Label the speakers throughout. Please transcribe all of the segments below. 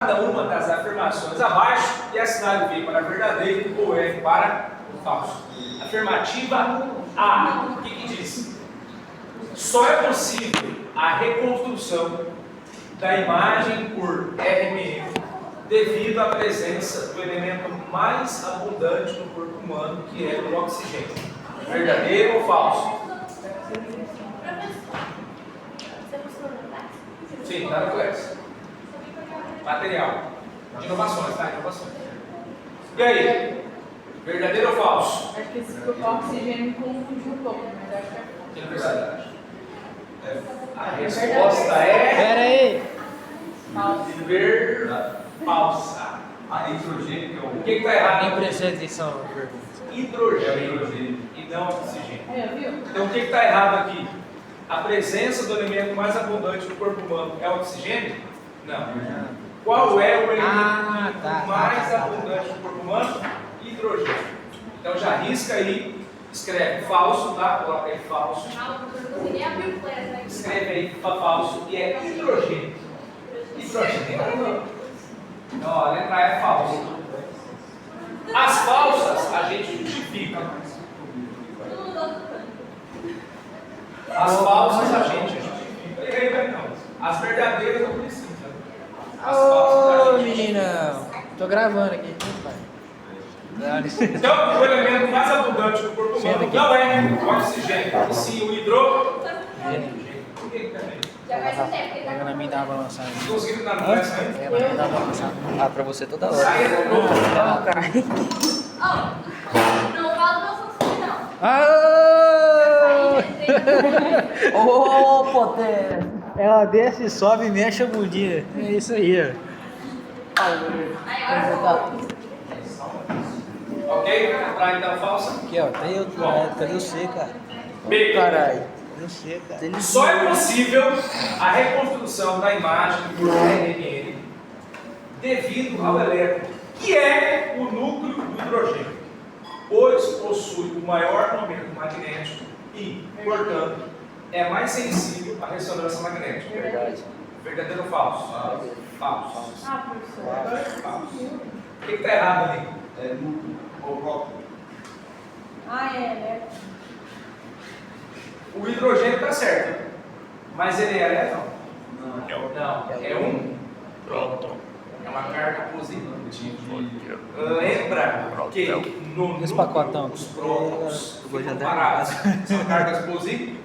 Speaker 1: cada uma das afirmações abaixo e assinale V para verdadeiro ou F para falso. Afirmativa A. O que diz? Só é possível a reconstrução da imagem por RMM devido à presença do elemento mais abundante no corpo humano, que é o oxigênio. Verdadeiro ou falso? Sim, está no Flex. Material. Inovações, tá? Inovações. E aí? Verdadeiro ou falso?
Speaker 2: Acho que esse oxigênio confundiu um pouco, mas acho que é
Speaker 1: verdade. A resposta é.
Speaker 3: Pera aí!
Speaker 1: Falsa.
Speaker 4: A nitrogênio que é
Speaker 1: O que está errado?
Speaker 3: Nem prestei atenção na pergunta.
Speaker 1: Hidrogênio e não oxigênio.
Speaker 2: viu?
Speaker 1: Então o que está errado aqui? A presença do elemento mais abundante no corpo humano é o oxigênio? Não. Qual é o elemento mais abundante no corpo humano? Hidrogênio. Então já risca aí, escreve falso, tá? Coloca aí falso. Escreve aí falso e é hidrogênio. Hidrogênio. Então a letra A é falsa. As falsas a gente justifica. As falsas a gente justifica. As verdadeiras não precisam. As falsas a gente justifica.
Speaker 3: Menina, tô gravando aqui, pai.
Speaker 1: Então, o elemento mais abundante do corpo humano não é o oxigênio, e sim o hidrogênio.
Speaker 3: Pega na minha e dá uma balançada.
Speaker 1: Conseguiram dar no essa aí?
Speaker 3: Pega na minha e dá uma balançada.
Speaker 5: Ah, pra você toda hora.
Speaker 1: Saia do novo.
Speaker 5: Não, caralho.
Speaker 2: Não fala do meu funcionário, não.
Speaker 5: Ô, potência.
Speaker 3: Ela desce, sobe e mexe a bundinha. É isso aí, ó.
Speaker 1: Ok? Pra então falsa.
Speaker 3: Aqui, ó. Tem outro lado. Cadê você, cara?
Speaker 1: B.
Speaker 3: Caralho. Cadê você, cara?
Speaker 1: Só é possível a reconstrução da imagem por RNN devido ao elétron, que é o núcleo do hidrogênio, pois possui o maior momento magnético e, portanto, é mais sensível à ressonância magnética.
Speaker 5: Verdade.
Speaker 1: Verdadeiro ou falso? Falso.
Speaker 2: Professor.
Speaker 1: Falso. O que está errado ali?
Speaker 4: é núcleo ou próprio.
Speaker 2: né?
Speaker 1: O hidrogênio está certo, mas ele é elétron? Não, é um próton. É uma carga positiva. Lembra que no
Speaker 3: Esse pacotão.
Speaker 1: os prótons ficam parados. São cargas positivas.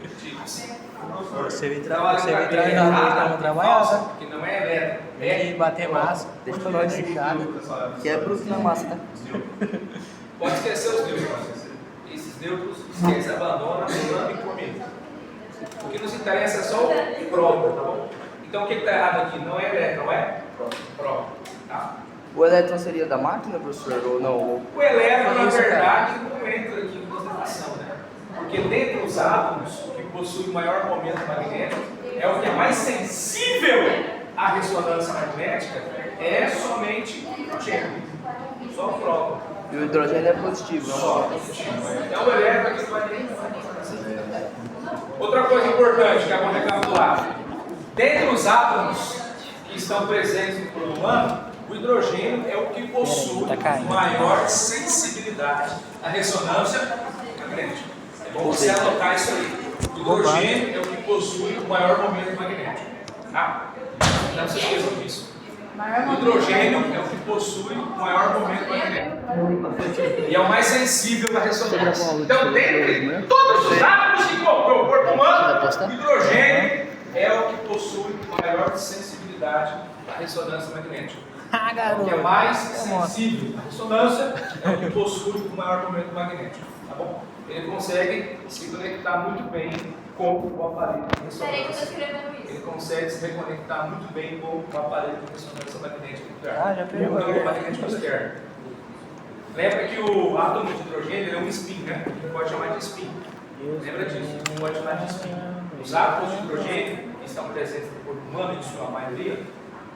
Speaker 3: Você vem
Speaker 1: Então, a letra B
Speaker 3: trabalhar
Speaker 1: é
Speaker 3: na noite,
Speaker 1: errada,
Speaker 3: vamos trabalhar,
Speaker 1: falsa,
Speaker 3: né?
Speaker 1: porque não é elétron.
Speaker 3: Vem bater massa.
Speaker 5: Deixa pra nós.
Speaker 3: Fechada.
Speaker 5: Que é bruto na massa, tá?
Speaker 1: Pode esquecer os nêutrons. Esses nêutrons, esquece, abandona, pulando e comigo. O que nos interessa é só o próton, tá bom? Então o que está errado aqui? Não é elétron, é próton. Tá?
Speaker 5: O elétron seria da máquina, professor, ou não?
Speaker 1: O elétron, na
Speaker 3: Isso,
Speaker 1: verdade, não entra aqui em consideração, né? Porque dentre os átomos, o que possui o maior momento magnético, é o que é mais sensível à ressonância magnética, é somente o hidrogênio. Só o próton.
Speaker 5: E o hidrogênio é positivo, não?
Speaker 1: Só positivo. Então o elétron aqui vai ter consideração. Outra coisa importante que é bom recapitular: dentre os átomos que estão presentes no corpo humano, o hidrogênio é o que possui maior sensibilidade à ressonância magnética. É bom você anotar isso aí. O hidrogênio é o que possui o maior momento magnético. Tá? Não se esqueçam disso. O hidrogênio é o que possui o maior momento magnético. E é o mais sensível à ressonância. Então, dentre todos os átomos que compõem o corpo humano, o hidrogênio é o que possui maior sensibilidade à ressonância magnética. O que é mais sensível à ressonância é o que possui o maior momento magnético. Tá bom? Ele consegue se conectar muito bem com o aparelho de ressonância. Ele consegue se reconectar muito bem com o aparelho de ressonância magnética nuclear.
Speaker 3: Já pegou.
Speaker 1: O campo magnético externo. Lembra que o átomo de hidrogênio é um spin, né? A gente pode chamar de spin. Lembra disso? A gente pode chamar de spin. Os átomos de hidrogênio que estão presentes no corpo humano, em sua maioria,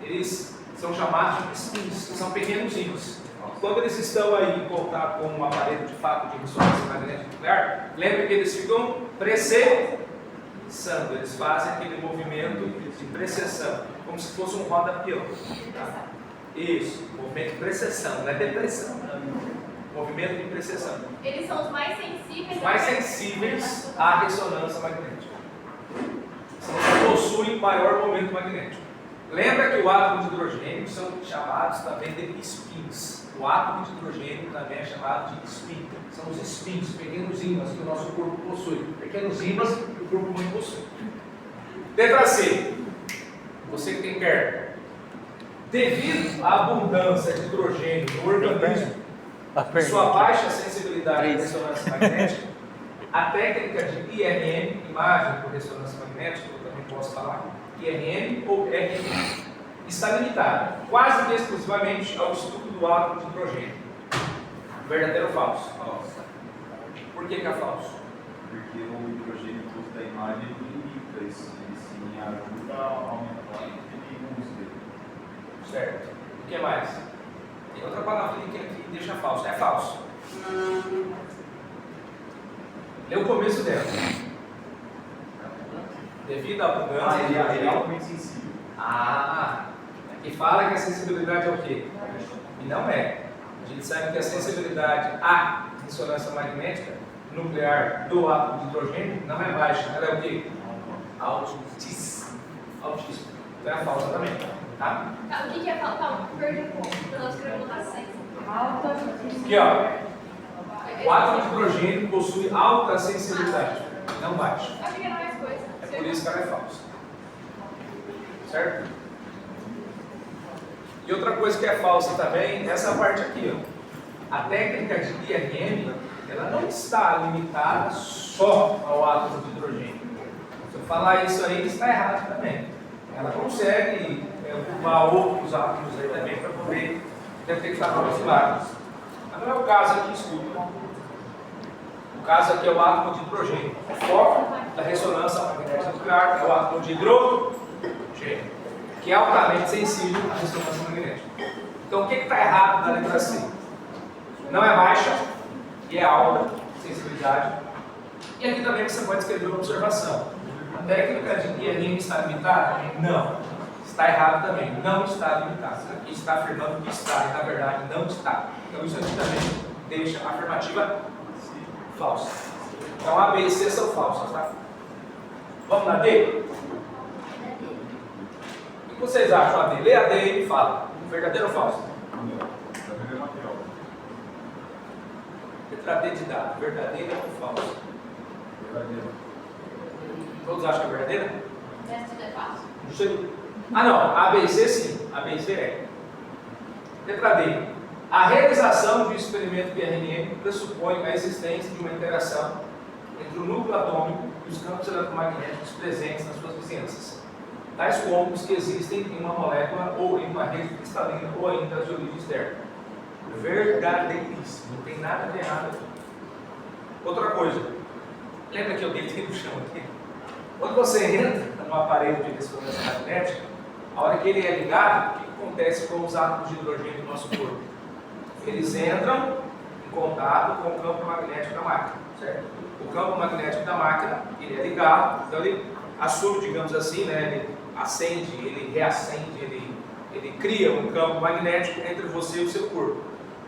Speaker 1: eles são chamados de spins, que são pequenos íons. Quando eles estão aí em contato com um aparelho de fato de ressonância magnética nuclear, lembra que eles ficam precessando, eles fazem aquele movimento de precessão, como se fosse um roda-peão. Tá? Isso, movimento de precessão, não é depressão. Movimento de precessão.
Speaker 2: Eles são os mais sensíveis.
Speaker 1: Os mais sensíveis à ressonância magnética. São os que possuem maior momento magnético. Lembra que o átomo de hidrogênio são chamados também de spins. O átomo de hidrogênio também é chamado de spin. São os spins, pequenos ímãs que o nosso corpo possui. Pequenos ímãs que o corpo humano possui. Letra C. Você que tem perna. Devido à abundância de hidrogênio no organismo e sua baixa sensibilidade à ressonância magnética, a técnica de IRM, imagem por ressonância magnética, eu também posso falar, IRM ou RM, está limitada quase que exclusivamente ao estudo do átomo de hidrogênio. Verdadeiro ou falso?
Speaker 4: Falso.
Speaker 1: Por que é falso?
Speaker 4: Porque o hidrogênio custo da imagem limita isso. Ele sim ajuda a aumentar o perigo dele.
Speaker 1: Certo. O que mais? Tem outra palavrinha que aqui deixa falso. É falso. Lê o começo dela. Devido à abundância de
Speaker 4: Ele é
Speaker 1: hidrogênio.
Speaker 4: altamente sensível.
Speaker 1: Aqui fala que a sensibilidade é o quê? E não é. A gente sabe que a sensibilidade à ressonância magnética nuclear do átomo de hidrogênio não é baixa. Ela é o quê? Altíssima. Altíssima. Então é falsa também. Tá?
Speaker 2: Tá, o que é falta? Perdi um pouco. Então nós queremos botar 6. Alta.
Speaker 1: Aqui, ó. O átomo de hidrogênio possui alta sensibilidade, não baixa.
Speaker 2: Acho que era mais coisa.
Speaker 1: É por isso que ela é falsa. Certo? E outra coisa que é falsa também, essa parte aqui, ó. A técnica de IRM, ela não está limitada só ao átomo de hidrogênio. Se eu falar isso aí, está errado também. Ela consegue ocupar outros átomos aí também para poder detectar novos átomos. Mas não é o caso aqui, escuta. O caso aqui é o átomo de hidrogênio. O foco da ressonância magnética nuclear é o átomo de hidrogênio, que é altamente sensível à ressonância magnética. Então, o que está errado na letra C? Não é baixa e é alta sensibilidade. E aqui também você pode escrever uma observação. A técnica de IRM está limitada? Não. Está errado também. Não está limitado. Aqui está afirmando que está e na verdade não está. Então isso aqui também deixa a afirmativa falsa. Então A, B e C são falsas, tá? Vamos na D? O que vocês acham? A D? Lê a D e fala. Verdadeiro ou falso?
Speaker 4: Verdadeiro material.
Speaker 1: Letra D de dado. Verdadeira ou falsa?
Speaker 4: Verdadeiro.
Speaker 1: Todos acham que é verdadeira?
Speaker 2: Essa tudo é falso?
Speaker 1: Não sei. Ah não, A, B e C sim. A, B e C é. Letra D. A realização de um experimento de IRM pressupõe a existência de uma interação entre o núcleo atômico e os campos eletromagnéticos presentes nas suas vizinhanças, tais como os que existem em uma molécula ou em uma rede cristalina ou ainda de origem externa. Verdadeiríssimo, não tem nada de errado aqui. Outra coisa, lembra que eu deitei no chão aqui? Quando você entra no aparelho de ressonância magnética, a hora que ele é ligado, o que acontece com os átomos de hidrogênio do nosso corpo? Eles entram em contato com o campo magnético da máquina, certo? O campo magnético da máquina, ele é ligado, então ele assume, digamos assim, né, ele acende, ele reacende, ele cria um campo magnético entre você e o seu corpo.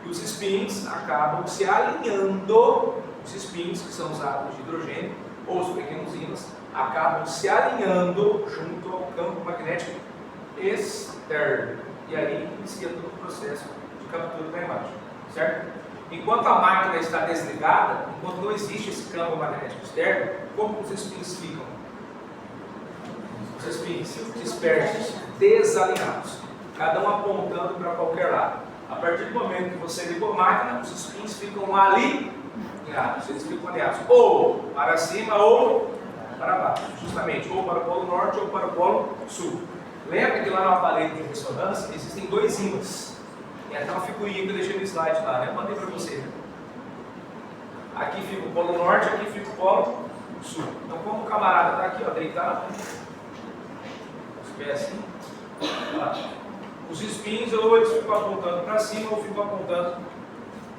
Speaker 1: E os spins acabam se alinhando, os spins, que são os átomos de hidrogênio, ou os pequenos ímãs, acabam se alinhando junto ao campo magnético externo. E aí inicia todo o processo de captura da imagem, certo? Enquanto a máquina está desligada, enquanto não existe esse campo magnético externo, como os spins ficam? Os spins dispersos, desalinhados, cada um apontando para qualquer lado. A partir do momento que você ligou a máquina, os spins ficam alinhados, eles ficam alinhados ou para cima ou para baixo, justamente, ou para o polo norte ou para o polo sul. Lembra que lá no aparelho de ressonância existem dois ímãs. Tem até uma figurinha que eu deixei no slide lá, né? Eu mandei para você. Né? Aqui fica o polo norte, aqui fica o polo sul. Então, como o camarada está aqui, ó, deitado, os pés assim, ó, os spins ou eles ficam apontando para cima ou ficam apontando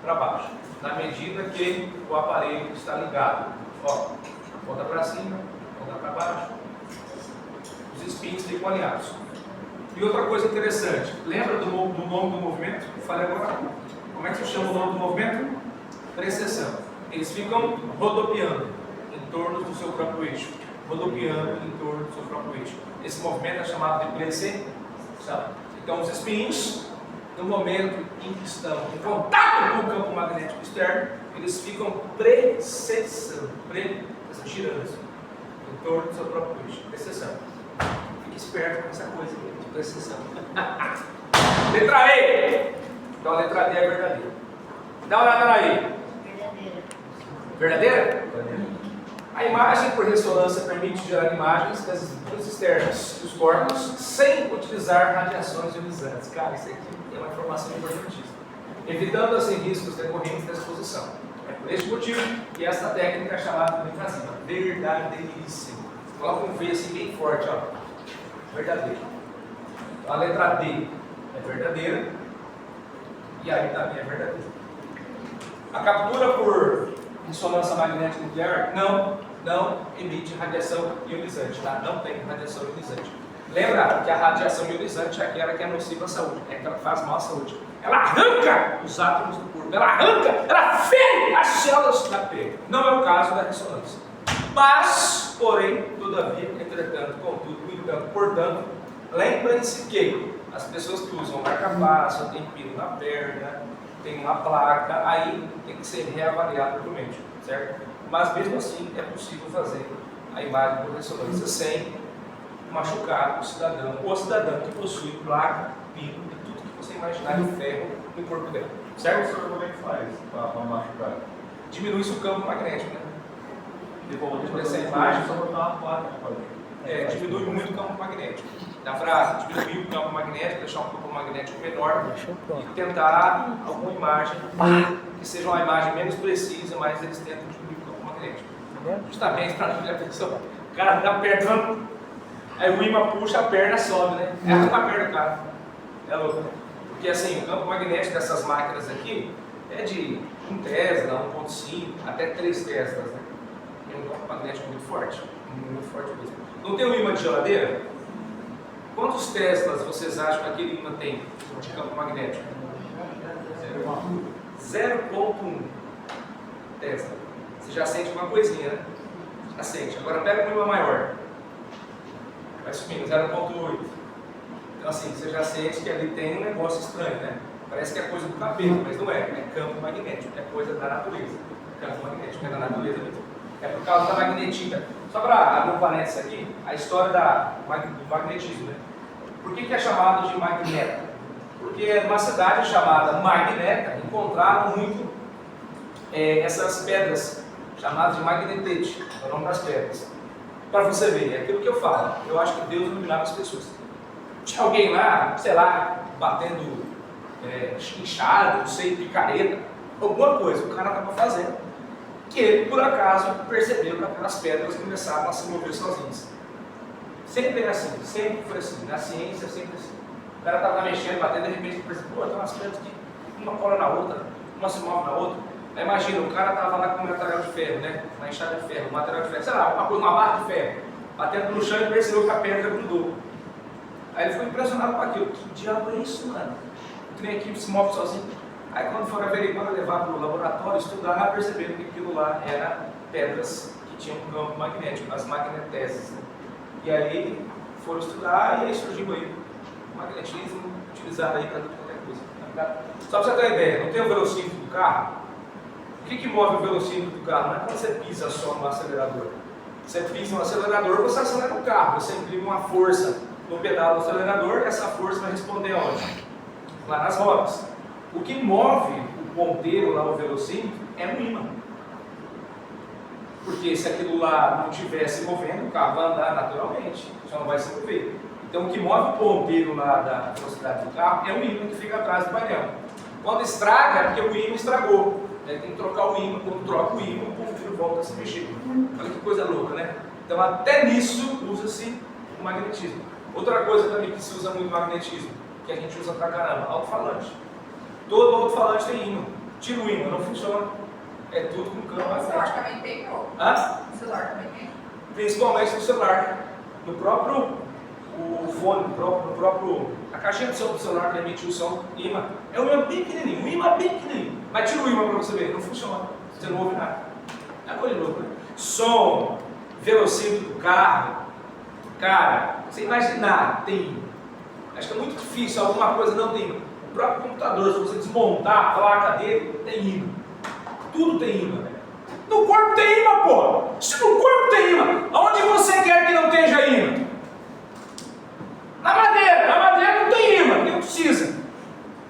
Speaker 1: para baixo, na medida que o aparelho está ligado. Ó, aponta para cima, aponta para baixo. Os spins ficam alinhados. E E outra coisa interessante, lembra do nome do movimento? Eu falei agora. Como é que se chama o nome do movimento? Precessão. Eles ficam rodopiando em torno do seu próprio eixo. Rodopiando em torno do seu próprio eixo. Esse movimento é chamado de precessão. Então, os espinhos, no momento em que estão em contato com o campo magnético externo, eles ficam precessando, girando em torno do seu próprio eixo. Precessão. Fique esperto com essa coisa de precessão. Letra E. Então, a letra D é verdadeira. Dá uma olhada aí. Verdadeira? A imagem por ressonância permite gerar imagens das estruturas externas dos corpos sem utilizar radiações ionizantes. Cara, isso aqui é uma informação importantíssima. Evitando assim riscos decorrentes da exposição. É por este motivo que essa técnica é chamada de invasiva. Verdadeiríssimo. Coloca um V assim bem forte, ó. Verdadeiro. Então, a letra D é verdadeira. E aí também é verdadeira. A captura por ressonância magnética nuclear não emite radiação ionizante, tá? Não tem radiação ionizante. Lembra que a radiação ionizante é aquela que é nociva à saúde, é aquela que faz mal à saúde. Ela arranca os átomos do corpo, ela fere as células da pele. Não é o caso da ressonância. Mas, porém, todavia, entretanto, contudo, portanto, lembrem-se que as pessoas que usam marca-passo, tem pino na perna, tem uma placa, aí tem que ser reavaliado pelo médico, certo? Mas mesmo assim é possível fazer a imagem por ressonância sem machucar o cidadão, ou a cidadã que possui placa, pino e tudo que você imaginar de ferro no corpo dela, certo?
Speaker 4: O senhor como é que faz para machucar?
Speaker 1: Diminui-se o campo magnético, né?
Speaker 4: Depois
Speaker 1: dessa imagem,
Speaker 4: só botar uma placa,
Speaker 1: diminui muito o campo magnético. Dá para diminuir o campo magnético, deixar um campo magnético menor e tentar alguma imagem que seja uma imagem menos precisa, mas eles tentam diminuir o campo magnético. Justamente para não ter a pessoa, o cara está apertando, aí o imã puxa, a perna sobe, né? É a perna do cara. É louco, né? Porque assim, o campo magnético dessas máquinas aqui é de 1 Tesla, 1.5, até 3 Teslas, né? É um campo magnético muito forte mesmo. Não tem um imã de geladeira? Quantos Teslas vocês acham que aquele imã tem de campo magnético? 0,1 Tesla. Você já sente uma coisinha, né? Já sente. Agora pega um imã maior. Vai subindo, 0,8. Então assim, você já sente que ali tem um negócio estranho, né? Parece que é coisa do cabelo, mas não é. É campo magnético, é coisa da natureza. Campo magnético é da natureza mesmo. É por causa da magnetina. Só para abrir um parênteses aqui, a história do magnetismo, né? Por que é chamado de magneta? Porque numa cidade chamada Magneta, encontraram muito essas pedras, chamadas de magnetite, é o nome das pedras. Para você ver, é aquilo que eu falo, eu acho que Deus iluminava as pessoas. Tinha alguém lá, sei lá, batendo inchado, não sei, picareta, alguma coisa, o cara estava fazendo, que ele, por acaso, percebeu que aquelas pedras começavam a se mover sozinhas. Sempre é assim, sempre foi assim, na ciência sempre assim. O cara estava mexendo, batendo, de repente ele percebeu, pô, tem umas pedras que uma cola na outra, uma se move na outra. Aí imagina, o cara estava lá com um material de ferro, né? Uma enxada de ferro, um material de ferro, sei lá, uma barra de ferro, batendo no chão e percebeu que a pedra grudou. Aí ele ficou impressionado com aquilo. Que diabo é isso, mano? Que nem aqui se move sozinho. Aí quando foram averiguar, levar para o laboratório, estudar, perceberam que aquilo lá era pedras que tinham um campo magnético, as magneteses, né? E aí foram estudar e aí surgiu aí o magnetismo utilizado aí para qualquer coisa. Tá? Só para você ter uma ideia, não tem o velocímetro do carro? O que move o velocímetro do carro? Não é quando você pisa só no acelerador. Você pisa no acelerador, você acelera o carro, você imprime uma força no pedal do acelerador e essa força vai responder aonde? Lá nas rodas. O que move o ponteiro lá, o velocímetro, é um ímã. Porque se aquilo lá não estivesse movendo, o carro vai andar naturalmente, só não vai se mover. Então o que move o ponteiro lá da velocidade do carro é o ímã que fica atrás do painel. Quando estraga, é porque o ímã estragou. Tem que trocar o ímã, quando troca o ímã, o ponteiro volta a se mexer. Olha que coisa louca, né? Então até nisso usa-se o magnetismo. Outra coisa também que se usa muito o magnetismo, que a gente usa pra caramba, alto-falante. Todo alto-falante tem ímã. Tira o ímã, não funciona. É tudo com campo magnético.
Speaker 2: O celular também tem, pô.
Speaker 1: Hã?
Speaker 2: O celular também tem.
Speaker 1: Principalmente no celular. No próprio o fone, a caixinha de som do celular para emitir o som, imã. É um imã bem pequenininho, um imã bem pequenininho. Mas tira o imã para você ver, não funciona. Você não ouve nada. É coisa louca, né? Som, velocímetro do carro. Cara, você imaginar, tem imã. Acho que é muito difícil alguma coisa não tem imã. O próprio computador, se você desmontar a placa dele, tem imã. Tudo tem imã, velho. No corpo tem imã, pô! Se no corpo tem imã, aonde você quer que não esteja imã? Na madeira não tem imã, não precisa.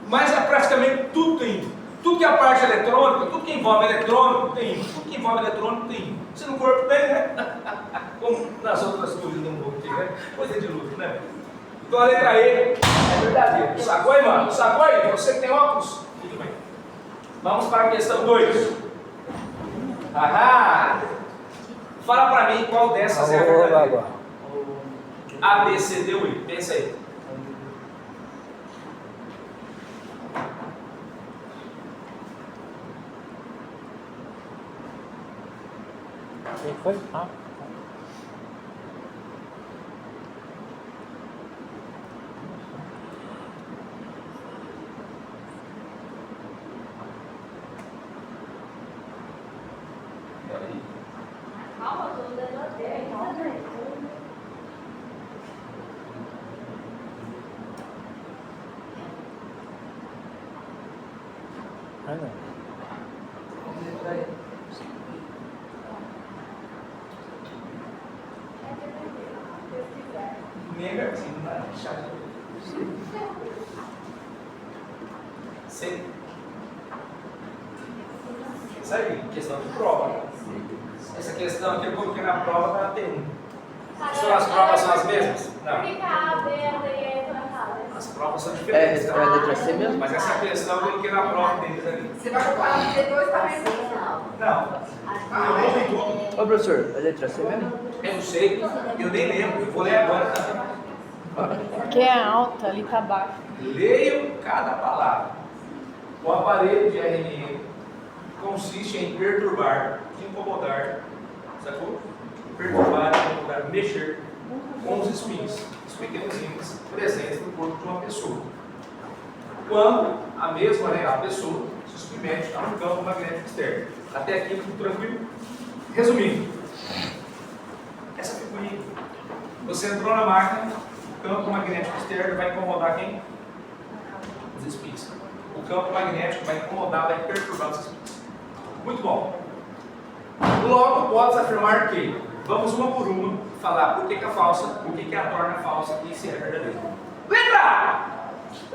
Speaker 1: Mas praticamente tudo tem imã. Tudo que é a parte eletrônica, tudo que envolve eletrônico tem imã. Tudo que envolve eletrônico tem imã. Se no corpo tem, né? Como nas outras coisas do mundo, né? Coisa de luta, né? Então a letra E é verdadeira. Sacou aí, mano? Sacou aí? Você que tem óculos? Tudo bem. Vamos para a questão 2. Ahá! Fala para mim qual dessas é a verdadeira. A, B, C, D ou I. Pensa aí.
Speaker 3: Quem foi? Ah.
Speaker 6: Calma, eu tô dando até.
Speaker 3: Ah, não.
Speaker 1: Negativo, né? Chato. C. Isso aí, questão de prova. Essa questão aqui eu coloquei na prova para ter um. As provas são as mesmas? Não.
Speaker 6: Por que a B, a D e a E estão erradas?
Speaker 1: As provas são diferentes.
Speaker 5: É a letra C mesmo?
Speaker 1: Mas essa questão eu coloquei na prova deles ali.
Speaker 2: Você vai colocar depois também?
Speaker 1: Não. Eu ouvi tudo.
Speaker 5: Ô professor, a letra C mesmo?
Speaker 1: Eu não sei, eu nem lembro. Eu vou ler agora também.
Speaker 2: Porque é alta, ali tá baixo.
Speaker 1: Leio cada palavra. O aparelho de RNE consiste em perturbar, incomodar, sacou? Perturbar, incomodar, mexer com os espinhos, os pequenos rins presentes no corpo de uma pessoa. Quando a mesma, a pessoa se submete a um campo magnético externo. Até aqui tudo tranquilo? Resumindo, essa figurinha, você entrou na máquina, o campo magnético externo vai incomodar quem? Os espinhos. O campo magnético vai incomodar, vai perturbar os espinhos. Muito bom. Logo, pode afirmar que, vamos uma por uma, falar por que é falsa, por que a torna falsa e se é verdadeira. Letra A!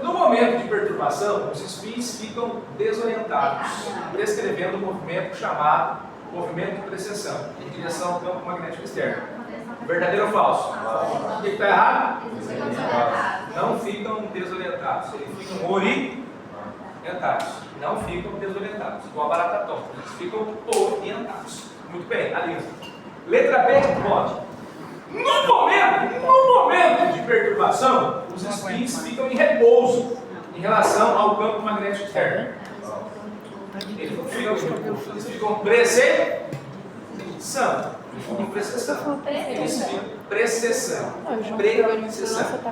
Speaker 1: No momento de perturbação, os espinhos ficam desorientados, descrevendo um movimento chamado movimento de precessão, em direção ao campo magnético externo. Verdadeiro ou falso? O que está errado? Não ficam desorientados, eles ficam orientados. Não ficam desorientados, igual a barata tonta, eles ficam orientados. Muito bem, Alisa. Letra B, pode. No momento de perturbação, os espinhos ficam em repouso em relação ao campo magnético externo. Eles ficam precessão. Eles ficam precessão. Precessão.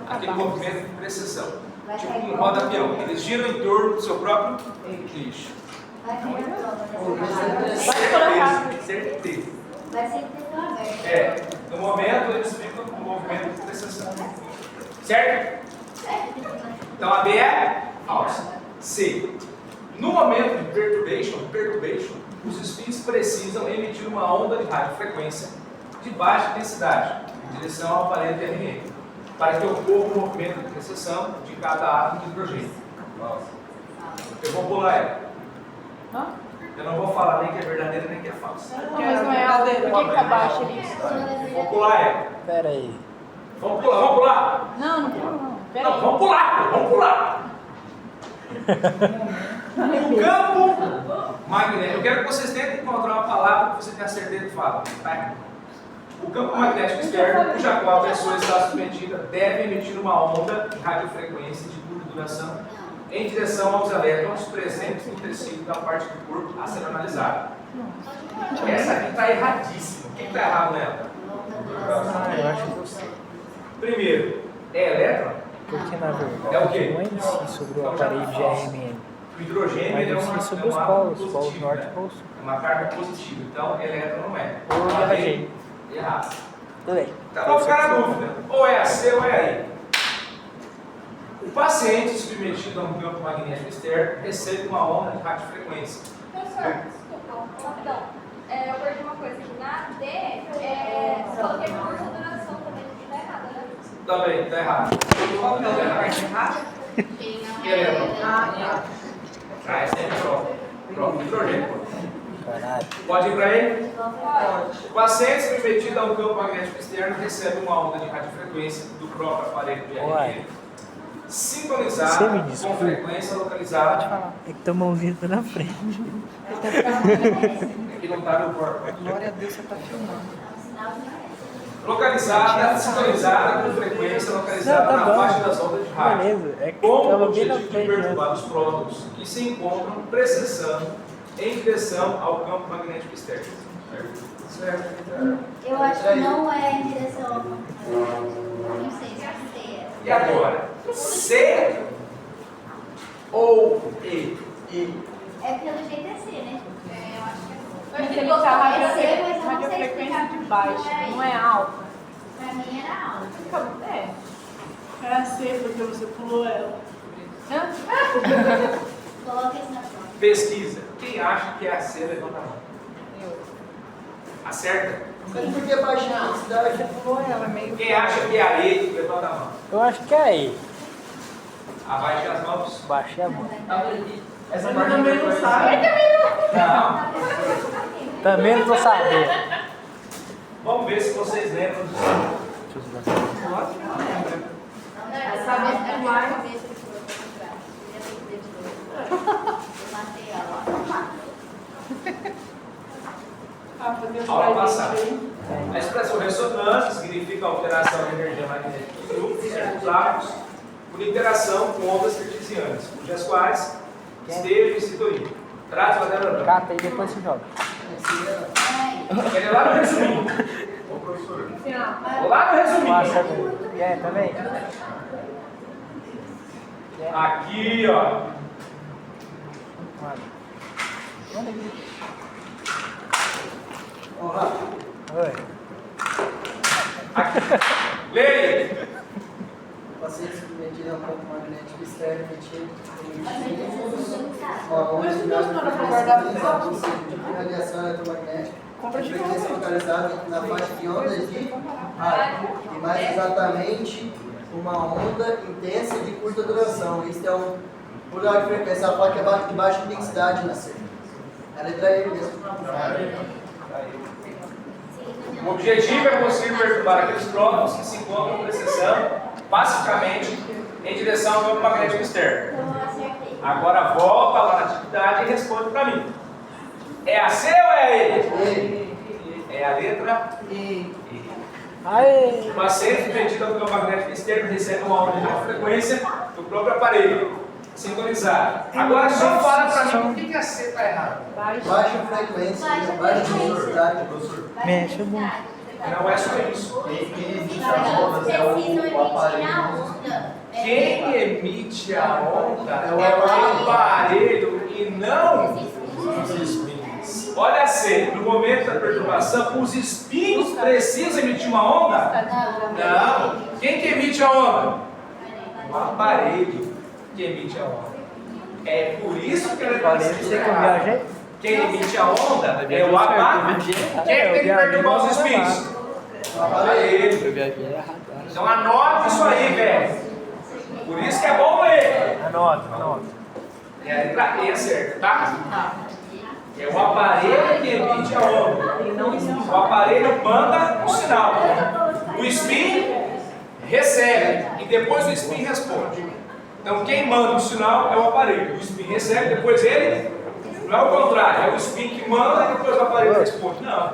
Speaker 1: Aquele movimento de precessão. Tipo um roda-peão. Eles giram em torno do seu próprio eixo. Certeza.
Speaker 6: Vai ser aberto.
Speaker 1: É, no momento eles ficam com o movimento de precessão. Certo? Então a B é falsa. C. No momento de perturbation, os espinhos precisam emitir uma onda de radiofrequência de baixa densidade em direção ao aparelho de RNE, para que ocorra o movimento de precessão de cada átomo de hidrogênio. Eu vou pular ela. Eu não vou falar nem que é verdadeira nem que é falsa.
Speaker 2: Mas não é alta. Por que tá baixo ali?
Speaker 1: Vou pular ela.
Speaker 3: Pera aí.
Speaker 1: Vamos pular.
Speaker 2: Não, não pula não. Pera
Speaker 1: Não,
Speaker 2: aí.
Speaker 1: vamos pular. O campo magnético. Eu quero que vocês tentem encontrar uma palavra que você tenha certeza de falar. Tá? O campo magnético externo, cuja qual a pessoa está submetida, deve emitir uma onda de radiofrequência de curta duração em direção aos elétrons presentes no tecido da parte do corpo a ser analisada. Essa aqui está erradíssima. O que está errado nela?
Speaker 3: Ah, eu acho que eu sei.
Speaker 1: Primeiro, É elétron?
Speaker 3: Porque na verdade
Speaker 1: É o quê?
Speaker 3: não é em si sobre o aparelho de RMN,
Speaker 1: O hidrogênio
Speaker 3: mas
Speaker 1: ele é
Speaker 3: em
Speaker 1: uma,
Speaker 3: si sobre os
Speaker 1: uma
Speaker 3: polos,
Speaker 1: positiva,
Speaker 3: polos norte e
Speaker 1: né?
Speaker 3: polos sul.
Speaker 1: É uma carga positiva. Então, elétron não é.
Speaker 3: Ou
Speaker 1: Uma
Speaker 3: viajei.
Speaker 1: vez errado.
Speaker 3: Tudo bem.
Speaker 1: Então, não ficar na dúvida. Ou é a C ou é a E. O paciente submetido a um campo magnético externo recebe uma onda de radiofrequência.
Speaker 6: Professor, desculpa, rapidão. Eu perdi uma coisa aqui. Na D, você falou que é curta duração também, não está errado, né?
Speaker 1: Também, está errado.
Speaker 2: Qual que é a parte errada?
Speaker 1: E elétron? Ah, essa é prova. Prova de hidrogênio.
Speaker 3: Caralho.
Speaker 1: Pode ir para ele?
Speaker 6: Pode.
Speaker 1: O paciente submetido a um campo magnético externo recebe uma onda de radiofrequência do próprio aparelho de
Speaker 3: Uai.
Speaker 1: RMN,
Speaker 3: Você
Speaker 1: sintonizada
Speaker 3: me
Speaker 1: com
Speaker 3: desculpa.
Speaker 1: frequência localizada.
Speaker 3: É que teu mãozinha tá na frente.
Speaker 1: Aqui não está no corpo.
Speaker 2: Glória a Deus, você está filmando.
Speaker 1: Localizada, sintonizada com frequência localizada
Speaker 3: Não, tá
Speaker 1: na
Speaker 3: bom.
Speaker 1: faixa das ondas de rádio.
Speaker 3: Beleza, é que
Speaker 1: Com o
Speaker 3: tava bem na
Speaker 1: objetivo de
Speaker 3: frente, né?
Speaker 1: perturbar os prótons que se encontram precisando em direção ao campo magnético externo. Certo?
Speaker 6: Eu acho que não é em direção ao não sei se é.
Speaker 1: E agora? C ou E?
Speaker 6: É pelo jeito é C, né? Eu acho que é.
Speaker 2: Mas
Speaker 6: Ele
Speaker 2: ele
Speaker 6: botou
Speaker 2: tá
Speaker 6: é C, mas eu não sei
Speaker 2: radiofrequência
Speaker 6: explicar
Speaker 2: de
Speaker 6: por
Speaker 2: baixa,
Speaker 6: que
Speaker 2: não é alta.
Speaker 6: Pra mim era alto.
Speaker 2: É.
Speaker 7: É a C, porque você pulou ela.
Speaker 6: Coloca isso na prova.
Speaker 1: Pesquisa. Quem acha que é a C, levanta a mão. Acerta?
Speaker 8: Mas por que baixa a intensidade?
Speaker 2: Pulou ela meio.
Speaker 1: Quem acha que é a E, levanta a mão.
Speaker 3: Eu acho que é aí.
Speaker 1: Abaixe as mãos.
Speaker 3: Baixei a mão.
Speaker 8: Essa
Speaker 7: Ele
Speaker 8: parte
Speaker 7: também não sabe.
Speaker 1: Não.
Speaker 3: Também não tô sabendo.
Speaker 1: Vamos ver se vocês lembram disso.
Speaker 2: Lógico que não lembra.
Speaker 6: Essa vez é mais cabeça que foi pra trás. Eu matei ela.
Speaker 7: Ah, fazer os
Speaker 1: Aula
Speaker 7: pais
Speaker 1: passada.
Speaker 7: aí.
Speaker 1: A expressão ressonância significa alteração de energia magnética dos grupos de certos átomos por interação com ondas cartesianas, cujas quais estejam em sintonia. Trata da dela.
Speaker 3: Cata e depois se joga.
Speaker 1: Ele é lá no resuminho.
Speaker 4: Ô, professor,
Speaker 1: Lá no resuminho.
Speaker 3: Passa também. É, também?
Speaker 1: Aqui, ó.
Speaker 3: Olha aqui.
Speaker 8: Vamos lá.
Speaker 3: Oi.
Speaker 1: Leia.
Speaker 8: O paciente submetido a um campo magnético externo emitido
Speaker 6: Ó,
Speaker 8: vamos estudar a frequência de radiação eletromagnética. Frequência localizada na faixa de ondas de rádio. E mais exatamente, uma onda intensa de curta duração. Isso é um plural de frequência. A placa é de baixa intensidade na C. A letra E mesmo.
Speaker 1: O objetivo é conseguir perturbar aqueles prótons que se encontram precessando pacificamente em direção ao campo magnético externo.
Speaker 6: Então eu acertei.
Speaker 1: Agora volta lá na atividade e responde para mim. É a C ou é a E?
Speaker 8: E.
Speaker 1: É a letra
Speaker 3: Aê!
Speaker 1: O paciente submetido ao campo magnético externo recebe uma onda de frequência do próprio aparelho, sintonizado. Agora só fala para mim por que a C está errada.
Speaker 8: Baixa frequência, baixa intensidade.
Speaker 3: Mexe a bunda.
Speaker 1: Não é só isso.
Speaker 4: quem emite as ondas é o aparelho.
Speaker 1: Quem emite a onda
Speaker 8: É
Speaker 1: é
Speaker 8: o
Speaker 1: o aparelho e não os espinhos. Olha a C, no momento da perturbação, os espinhos precisam emitir uma onda? Não. Quem que emite a onda? O aparelho que emite a onda. É por isso que ela está
Speaker 3: Parece
Speaker 1: escrito
Speaker 3: que eu
Speaker 1: errado.
Speaker 3: viajei.
Speaker 1: Quem emite a onda é o aparelho. Quem é que tem que perturbar os espinhos? O aparelho.
Speaker 3: Eu viajei errado.
Speaker 1: Então anota isso aí, velho. Por isso que é bom ler.
Speaker 3: Anota, anota.
Speaker 1: É a letra E certa, tá? É o aparelho que emite a onda. O aparelho manda um sinal. O spin recebe e depois o spin responde. Então quem manda o sinal é o aparelho. O spin recebe, depois ele. Não é o contrário, é o spin que manda e depois o aparelho responde. Não.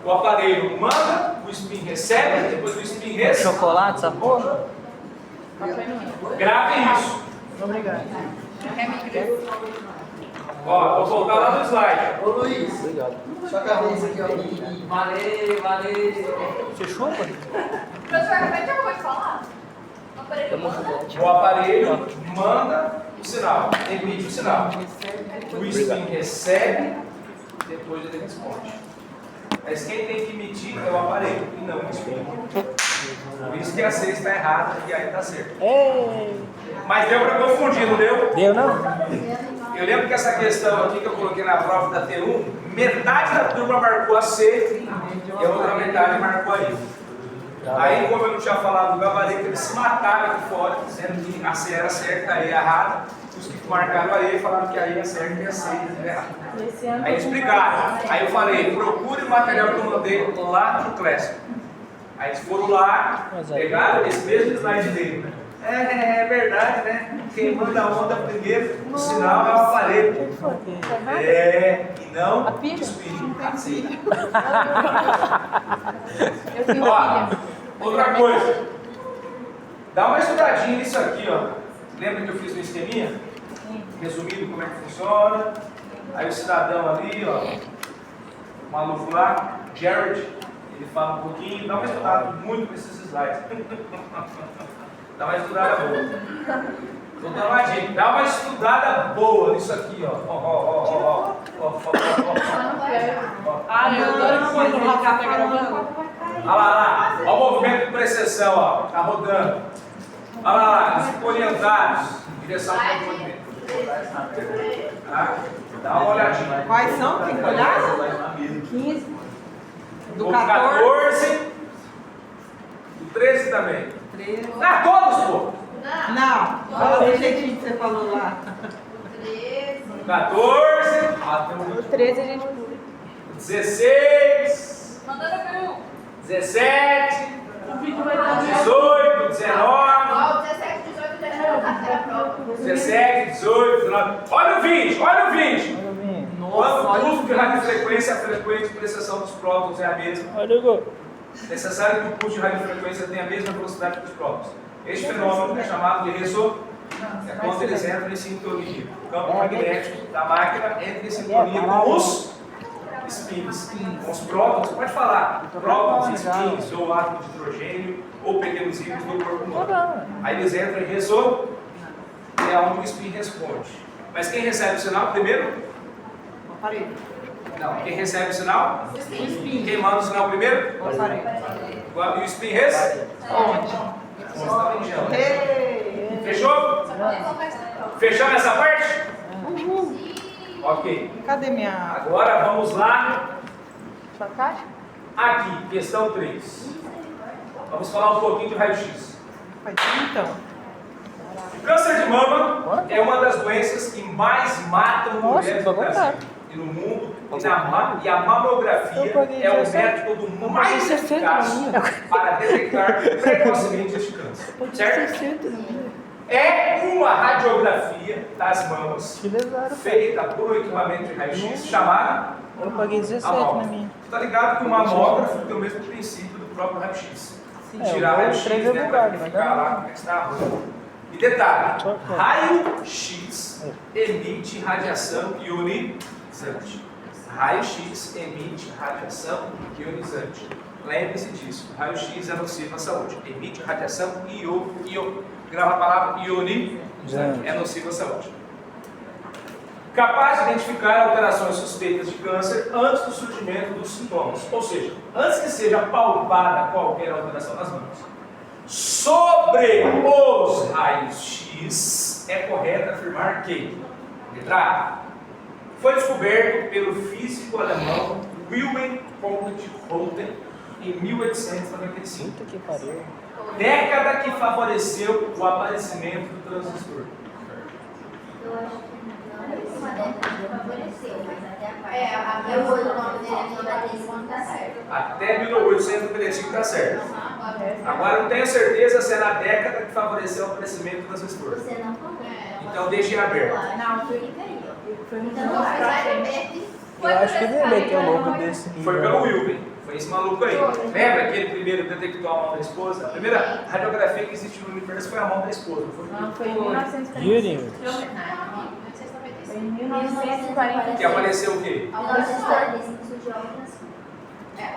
Speaker 1: O aparelho manda, o spin recebe, depois o spin responde.
Speaker 3: Chocolate, essa porra?
Speaker 1: Grave isso.
Speaker 3: Obrigado.
Speaker 1: Ó, vou voltar lá no slide.
Speaker 8: Ô Luiz,
Speaker 3: Obrigado.
Speaker 8: sua cabeça aqui, ó.
Speaker 3: Você chupa?
Speaker 6: Professor, repete o que eu vou te falar.
Speaker 1: O aparelho manda o sinal, emite o sinal. O spin recebe, depois ele responde. Mas quem tem que emitir é o aparelho e não o spin. Por isso que a C está errada e aí está certo. Mas deu para confundir, não deu?
Speaker 3: Deu não?
Speaker 1: Eu lembro que essa questão aqui que eu coloquei na prova da T1, metade da turma marcou a C e a outra metade marcou a I. Aí, como eu não tinha falado do gabarito, eles se mataram aqui fora, dizendo que a C era certa, a E errada. Os que marcaram a E falaram que a E é certa e a C é errada. Aí eles explicaram. Aí eu falei, procure o material que eu mandei lá no Classic. Aí eles foram lá, pegaram esse mesmo slide dele. É verdade, né? Quem manda a onda primeiro, o sinal é o aparelho. E não o espírito. Ó, outra coisa. Dá uma estudadinha nisso aqui, ó. Lembra que eu fiz um esqueminha? Resumindo como é que funciona. Aí o cidadão ali, ó, o maluco lá, Jared, ele fala um pouquinho. Dá uma estudada muito nesses slides. Dá uma estudada boa. Vou dar uma dica. Dá uma estudada boa nisso aqui, ó.
Speaker 7: Ah, eu adoro quando o Rafa tá gravando.
Speaker 1: Olha lá. Olha o movimento de precessão, ó. Tá rodando. Olha lá. Os orientados. Direção do movimento. Tá? Dá uma olhadinha.
Speaker 9: Quais são? Tem que olhar? 15. Do
Speaker 1: 14. Do 13 também.
Speaker 9: 13.
Speaker 1: Ah, todos, pô!
Speaker 9: Não, fala do jeitinho que você falou lá.
Speaker 1: 14.
Speaker 2: O 13 a gente
Speaker 1: 16.
Speaker 6: Mandando pelo
Speaker 1: 17.
Speaker 7: O vídeo vai estar
Speaker 1: 18, 19.
Speaker 6: 17, 18, 19.
Speaker 1: 17, 18, 19. Olha o 20, olha o 20. Quando o uso de radiofrequência, a frequência de precessão dos prótons é a mesma.
Speaker 3: Olha o gol.
Speaker 1: Necessário que o pulso de radiofrequência tenha a mesma velocidade que os prótons. Este fenômeno é chamado de ressonância. É quando eles entram em sintonia. O campo magnético da máquina entra em sintonia com os spins. Com os prótons, você pode falar prótons, spins, ou átomos de hidrogênio, ou pequenos íons do corpo humano. Aí eles entram em ressonância, é onde o spin responde. Mas quem recebe o sinal primeiro?
Speaker 9: O aparelho.
Speaker 1: Não, quem recebe o sinal?
Speaker 9: O spin.
Speaker 1: Quem manda o sinal primeiro?
Speaker 9: O aparelho.
Speaker 1: E o spin responde?
Speaker 9: Ei.
Speaker 1: Fechou? Fechamos essa parte? Ok.
Speaker 9: Cadê minha...
Speaker 1: Agora vamos lá.
Speaker 2: sua caixa?
Speaker 1: Aqui, questão 3. Vamos falar um pouquinho de raio-x.
Speaker 9: Então.
Speaker 1: O câncer de mama é uma das doenças que mais matam mulheres no Brasil e no mundo. E a mamografia é o método mais eficaz para detectar precocemente este câncer. Certo? É uma radiografia das mamas feita por um equipamento de raio-x chamado
Speaker 3: Eu paguei 17 na minha.
Speaker 1: Está ligado que o mamógrafo tem o mesmo princípio do próprio raio-x. Tirar raio-x, né, para verificar lá como é que está a rua. E detalhe, raio-x emite radiação ionizante. Raio-x emite radiação ionizante. Lembre-se disso, raio-x é nocivo à saúde. Emite radiação grava a palavra ionizante, é nocivo à saúde. Capaz de identificar alterações suspeitas de câncer antes do surgimento dos sintomas. Ou seja, antes que seja palpada qualquer alteração nas mãos. Sobre os raios-x, é correto afirmar que, letra A, foi descoberto pelo físico alemão Wilhelm von Holten em 1895.
Speaker 3: Puta que pariu.
Speaker 1: Década que favoreceu o aparecimento do transistor.
Speaker 6: Eu acho que uma década que favoreceu, mas até a parte. Eu vou no nome dele aqui, vai ter isso, tá certo.
Speaker 1: Até 1895 está certo. Agora não tenho certeza se é na década que favoreceu o aparecimento do transistor.
Speaker 6: Você não falou.
Speaker 1: Então deixe aberto.
Speaker 6: Não, foi aí, ó.
Speaker 2: Foi no
Speaker 6: Então, vai
Speaker 3: Eu acho que eu lembrei que é o logo desse nível.
Speaker 1: Foi pelo Wilhelm. Foi esse maluco aí. Lembra que ele primeiro detectou a mão da esposa? A primeira radiografia que existe no universo foi a mão da esposa.
Speaker 2: Não, foi em 1945.
Speaker 3: Yuri.
Speaker 2: Foi em 1945.
Speaker 1: Que apareceu o quê?
Speaker 6: Algumas histórias, isso de outras.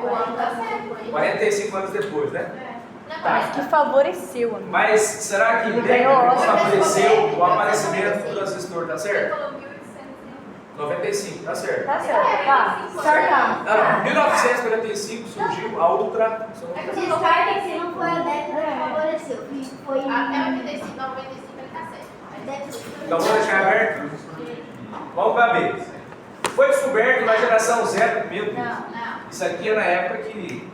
Speaker 6: O ano tá certo.
Speaker 1: 45 anos depois, né?
Speaker 6: Não,
Speaker 2: Mas que favoreceu, amigo.
Speaker 1: Mas será que década favoreceu o aparecimento do transistor, tá
Speaker 6: Você
Speaker 1: certo?
Speaker 6: falou 1800.
Speaker 1: 95, tá certo.
Speaker 2: Tá certo, tá. Certo.
Speaker 1: Não, 1945 surgiu a Ultra.
Speaker 10: Descarta que não foi a década que favoreceu. Foi
Speaker 6: Até 95, 95 ele tá certo.
Speaker 1: Então vou deixar aberto. Vamos para B. Foi descoberto na geração zero. Meu Deus.
Speaker 6: Não.
Speaker 1: Isso aqui é na época que,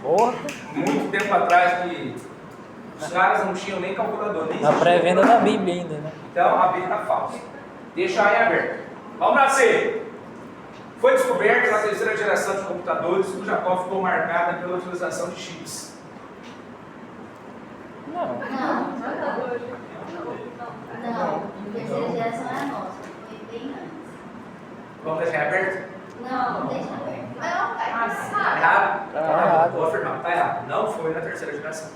Speaker 3: Porra.
Speaker 1: muito tempo atrás, que os caras não tinham nem calculador. Nem
Speaker 3: Na pré-venda da Bíblia ainda, né?
Speaker 1: Então a B está falsa. Deixa a E aberta. Vamos na C. Foi descoberto na terceira geração de computadores, cuja qual ficou marcada pela utilização de chips.
Speaker 3: Não.
Speaker 10: Não, terceira geração é a nossa. Foi bem antes.
Speaker 1: Vamos deixar aberto?
Speaker 10: Não, deixa aberto.
Speaker 6: Não, tá errado.
Speaker 1: Errado?
Speaker 3: Tá errado.
Speaker 1: Vou afirmar, tá errado. Não foi na terceira geração.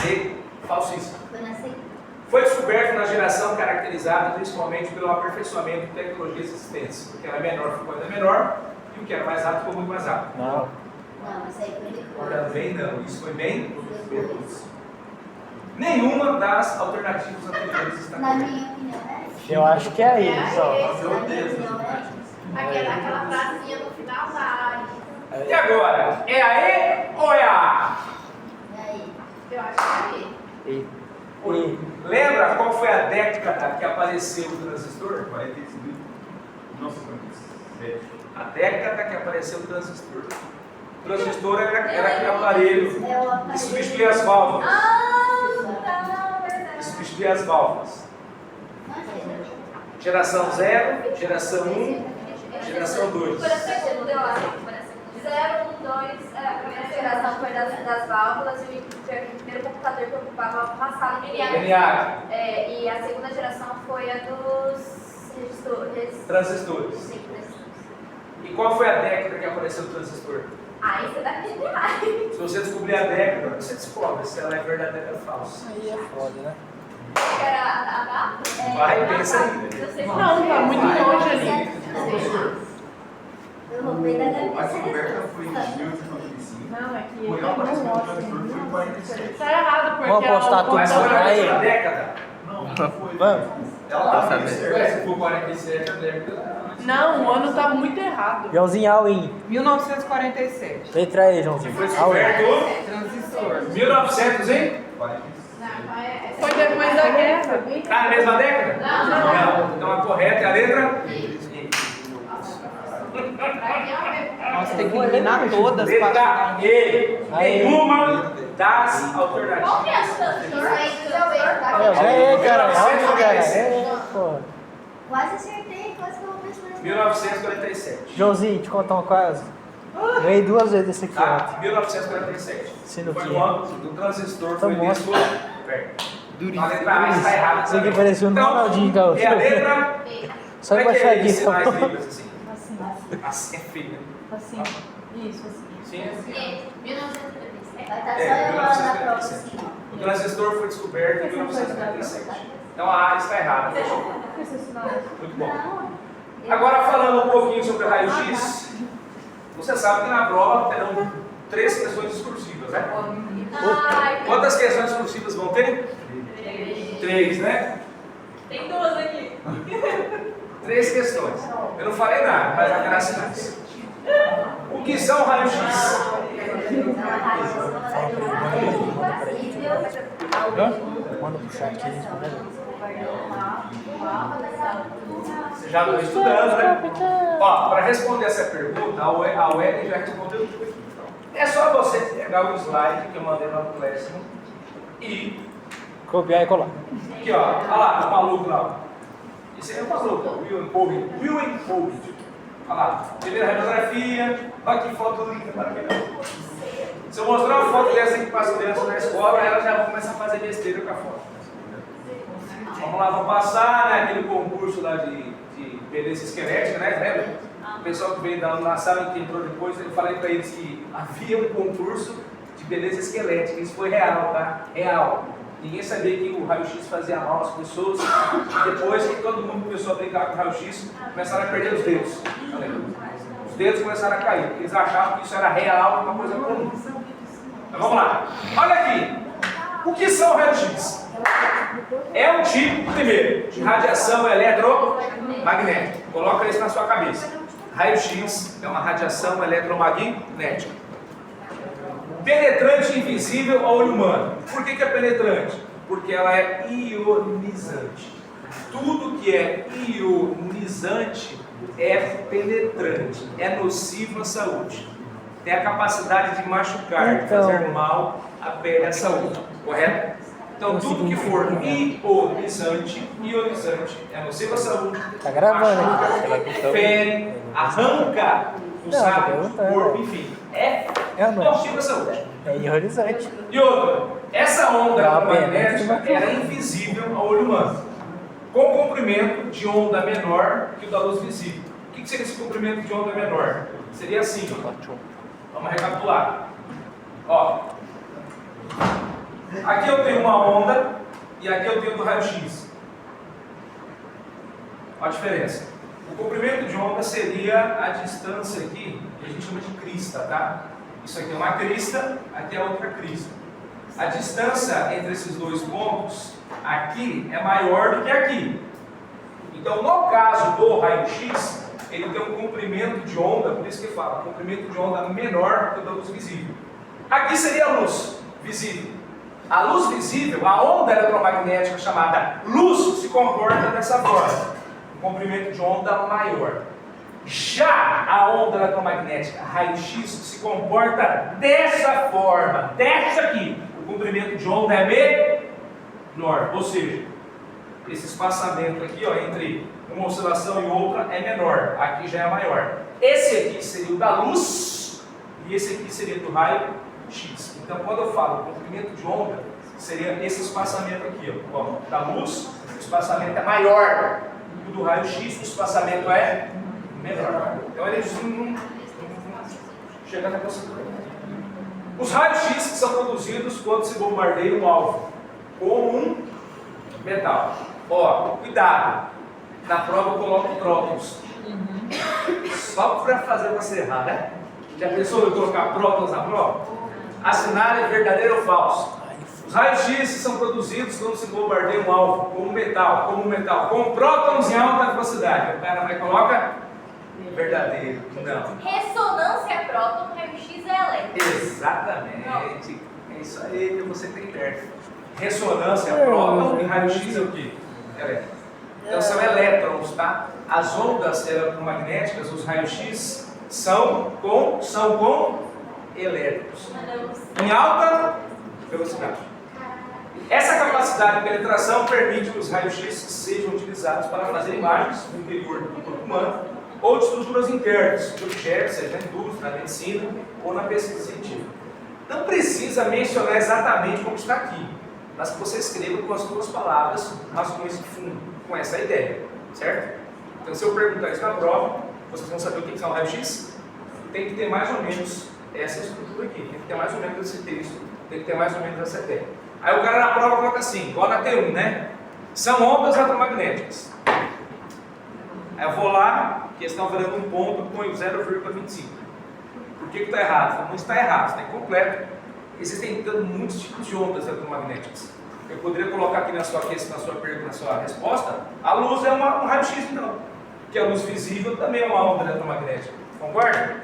Speaker 1: C, falsíssimo.
Speaker 10: Foi na segunda.
Speaker 1: Foi descoberto na geração caracterizada principalmente pelo aperfeiçoamento de tecnologias existentes. O que era menor ficou ainda menor e o que era mais rápido ficou muito mais rápido.
Speaker 3: Não.
Speaker 10: Não, isso aí foi depois.
Speaker 1: Também não, isso foi bem depois. Nenhuma das alternativas anteriores está
Speaker 10: Na
Speaker 1: correta.
Speaker 10: minha opinião, é isso.
Speaker 3: Eu acho que é isso, só.
Speaker 10: Na minha opinião, é isso.
Speaker 6: Aquela frasinha no final da.
Speaker 1: E agora? É a E ou é a A?
Speaker 10: E aí?
Speaker 6: Eu acho que é
Speaker 3: E,
Speaker 1: Lembra qual foi a década que apareceu o transistor?
Speaker 4: 45. Nossa, 47.
Speaker 1: A década que apareceu o transistor. O transistor era aquele aparelho que substituía as válvulas.
Speaker 6: tá,
Speaker 1: Que
Speaker 6: verdade.
Speaker 1: substituía as válvulas. Geração 0, geração 1, geração 2.
Speaker 6: Foi a segunda, eu acho. 0, 1, 2, a primeira geração foi das válvulas e o primeiro computador que ocupava o passado
Speaker 1: DNA.
Speaker 6: E a segunda geração foi a dos
Speaker 1: Transistores.
Speaker 6: Sim, transistores.
Speaker 1: E qual foi a década que apareceu o transistor?
Speaker 6: Aí você dá aquele demais.
Speaker 1: Se você descobrir a década, você descobre se ela é verdadeira ou falsa.
Speaker 3: aí é foda, né?
Speaker 6: Era a
Speaker 1: Vai, pensa aí.
Speaker 7: Não, tá muito longe ali.
Speaker 10: Eu roubei da
Speaker 4: A
Speaker 10: cabeça.
Speaker 4: descoberta foi em 1895.
Speaker 7: Não, é que
Speaker 4: O
Speaker 7: ele
Speaker 4: maior
Speaker 7: não
Speaker 4: aparecimento do
Speaker 7: mostra.
Speaker 4: transistor foi em 47.
Speaker 7: Tá errado, porque
Speaker 3: Vamos apostar tudo
Speaker 1: Mas
Speaker 3: Não,
Speaker 1: foi na
Speaker 3: aí.
Speaker 1: mesma década?
Speaker 4: Não, não foi.
Speaker 3: Vamos.
Speaker 4: Ela tá sabendo.
Speaker 1: Se for 47, a década.
Speaker 7: Não, o ano tá muito errado.
Speaker 3: Joãozinho, all-in.
Speaker 11: 1947.
Speaker 3: Letra aí, Joãozinho.
Speaker 1: Foi
Speaker 3: All-in.
Speaker 1: descoberto
Speaker 11: Transistor.
Speaker 1: 1900, hein?
Speaker 4: 47.
Speaker 7: Foi depois da guerra.
Speaker 1: Tá na mesma década? Não. Então a correta é a letra?
Speaker 11: Nossa, tem que eliminar todas para
Speaker 1: Letra E.
Speaker 3: Aí.
Speaker 1: Nenhuma das
Speaker 6: Qual
Speaker 1: alternativas.
Speaker 6: que é o transistor?
Speaker 3: Ei, cara, all-in, cara. Ei, pô.
Speaker 10: Quase acertei, quase que eu vou pensar.
Speaker 1: 1947.
Speaker 3: Joãozinho, te contar uma coisa. Ganhei 2 vezes esse aqui, ó.
Speaker 1: Tá, 1947.
Speaker 3: Sinuquinha.
Speaker 1: Foi o ano do transistor
Speaker 3: Tá
Speaker 1: foi
Speaker 3: bom.
Speaker 1: descoberto. A letra A está errada.
Speaker 3: Isso aqui parecia um Ronaldinho Gaúcho.
Speaker 1: É a letra.
Speaker 3: Só
Speaker 1: Como é que é
Speaker 3: embaixadinho.
Speaker 1: esses sinais livres assim?
Speaker 2: Assim,
Speaker 1: Assim é feio.
Speaker 2: assim. Isso, assim.
Speaker 1: Sim.
Speaker 6: 1937.
Speaker 10: Vai estar só
Speaker 1: É,
Speaker 10: eu lá na prova
Speaker 1: 1947.
Speaker 10: assim, ó.
Speaker 1: O transistor foi descoberto em 1947. Então a A está errada. Muito bom.
Speaker 10: Não.
Speaker 1: Agora falando um pouquinho sobre o raio-x, você sabe que na prova terão 3 questões discursivas, né?
Speaker 6: Ai,
Speaker 1: Quantas questões discursivas vão ter? 3, né?
Speaker 6: tem 12 aqui.
Speaker 1: 3 questões. Eu não falei nada, mas já terá sinais. O que são raio-x?
Speaker 3: Manda pro chat aí.
Speaker 1: Você já está estudando, né? Ó, para responder essa pergunta, a Wendy já respondeu tudo aqui. É só você pegar o slide que eu mandei lá no Classroom e
Speaker 3: Copiar e colar.
Speaker 1: aqui, ó, olha lá, o maluco lá. Esse aí é o maluco, ó, Will Empolged. Olha lá, primeira radiografia, olha que foto linda, maravilhosa. Se eu mostrar uma foto dessa aqui para as crianças na escola, elas já vão começar a fazer besteira com a foto. Vamos lá, vamos passar, né, aquele concurso lá de beleza esquelética, né, lembra? O pessoal que veio na sala que entrou depois, eu falei para eles que havia um concurso de beleza esquelética, isso foi real, tá? Real. Ninguém sabia que o raio-x fazia mal às pessoas, e depois que todo mundo começou a brincar com o raio-x, começaram a perder os dedos. Os dedos começaram a cair, porque eles achavam que isso era real, uma coisa comum. Então vamos lá. Olha aqui. O que são raios-x? É um tipo, primeiro, de radiação eletromagnética. Coloca isso na sua cabeça. Raio-x é uma radiação eletromagnética. Penetrante e invisível ao olho humano. Por que é penetrante? Porque ela é ionizante. Tudo que é ionizante é penetrante, é nocivo à saúde. Tem a capacidade de machucar, de fazer mal à pele e à saúde. Correto? Então tudo que for ionizante é nocivo à saúde.
Speaker 3: Tá gravando,
Speaker 1: machuca, fere, arranca os hábitos do corpo, enfim. É nocivo à saúde.
Speaker 3: É ionizante.
Speaker 1: E outra, essa onda eletromagnética era invisível ao olho humano, com comprimento de onda menor que o da luz visível. O que seria esse comprimento de onda menor? Seria assim, ó. Vamos recapitular. Ó, aqui eu tenho uma onda e aqui eu tenho do raio-x. Olha a diferença. O comprimento de onda seria a distância aqui, que a gente chama de crista, tá? Isso aqui é uma crista, aqui é outra crista. A distância entre esses dois pontos aqui é maior do que aqui. Então, no caso do raio-x, ele tem um comprimento de onda, por isso que fala, comprimento de onda menor que o da luz visível. Aqui seria a luz visível. A luz visível, a onda eletromagnética chamada luz, se comporta dessa forma. Um comprimento de onda maior. Já a onda eletromagnética raio-x se comporta dessa forma, dessa aqui. O comprimento de onda é menor, ou seja, esse espaçamento aqui, ó, entre uma oscilação e outra é menor, aqui já é maior. Esse aqui seria o da luz e esse aqui seria do raio-x. Então, quando eu falo comprimento de onda, seria esse espaçamento aqui, ó, da luz, o espaçamento é maior, e o do raio-x, o espaçamento é menor. Então, ele não chega na concentração. Os raios-x são produzidos quando se bombardeia um alvo com um metal. Ó, cuidado. Na prova eu coloco prótons. Só para fazer você errar, né? Já pensou em colocar prótons na prova? Assinar é verdadeiro ou falso? Os raios-x são produzidos quando se bombardeia um alvo com um metal, com prótons em alta velocidade. O cara vai e coloca verdadeiro. Não.
Speaker 6: Ressonância é próton, raio-x é elétron.
Speaker 1: Exatamente. É isso aí que você tem perto. Ressonância é próton e raio-x é o quê? Elétron. Então são elétrons, tá? As ondas eletromagnéticas, os raios-x, são com elétrons. Em alta velocidade. Essa capacidade de penetração permite que os raios-x sejam utilizados para fazer imagens do interior do corpo humano ou de estruturas internas, de objetos, seja na indústria, na medicina ou na pesquisa científica. Não precisa mencionar exatamente como está aqui, mas que você escreva com as duas palavras, rascunhos de fundo, com essa ideia, certo? Então, se eu perguntar isso na prova, vocês vão saber o que é um raio-x? Tem que ter mais ou menos essa estrutura aqui, tem que ter mais ou menos esse texto, tem que ter mais ou menos essa ideia. Aí o cara na prova coloca assim, igual na T1, né? São ondas eletromagnéticas. Aí eu vou lá, que eles estão valendo um ponto, ponho 0,25. Por que está errado? Não está errado, está incompleto. Existem muitos tipos de ondas eletromagnéticas. Eu poderia colocar aqui na sua resposta, a luz é um raio-x então. Que a luz visível também é uma onda eletromagnética. Concorda?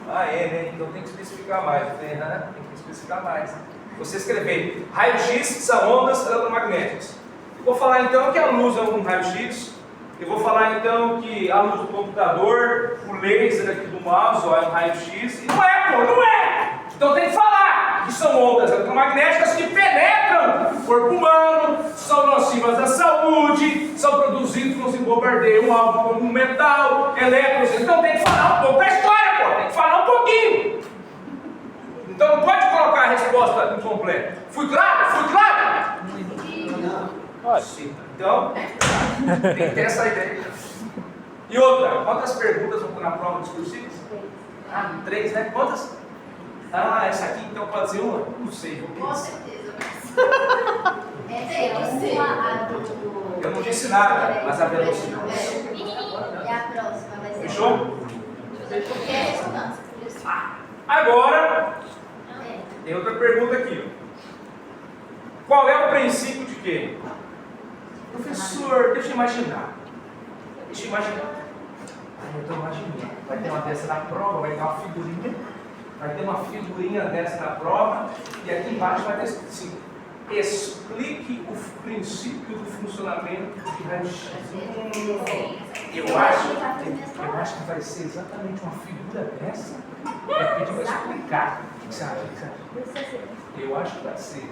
Speaker 1: Ah, é, né? Então tem que especificar mais. Tem que especificar mais. Você escrever raio-x são ondas eletromagnéticas. Eu vou falar então que a luz é um raio-x. Eu vou falar então que a luz do computador, o laser aqui do mouse, ó, é um raio-x. E não é, pô, não é! Então tem que falar que são ondas eletromagnéticas que penetram o corpo humano, são nocivas à saúde, são produzidas quando se bombardeia um alvo como um metal, elétrons. Então tem que falar um pouco da história, pô, tem que falar um pouquinho. Então não pode colocar a resposta incompleta. Fui claro? Fui claro? Então, tem que ter essa ideia. E outra, quantas perguntas vão na prova discursiva? 3, né? Quantas? Essa aqui então pode ser uma? Não sei, vou pensar.
Speaker 10: Com certeza.
Speaker 1: Eu não disse nada, mas a velocidade.
Speaker 10: É a próxima, vai ser.
Speaker 1: Fechou?
Speaker 10: Porque é ressonância, por isso.
Speaker 1: Agora, Tem outra pergunta aqui. Ó. Qual é o princípio de quê? Professor, deixa eu imaginar. Deixa eu imaginar. Eu estou imaginando. Vai ter uma dessa na prova, vai ter uma figurinha. Vai ter uma figurinha dessa na prova. E aqui embaixo vai ter assim, explique o princípio do funcionamento de raio-x. Eu acho que vai ser exatamente uma figura dessa. É pedir para explicar. O que você acha? Eu acho que vai ser.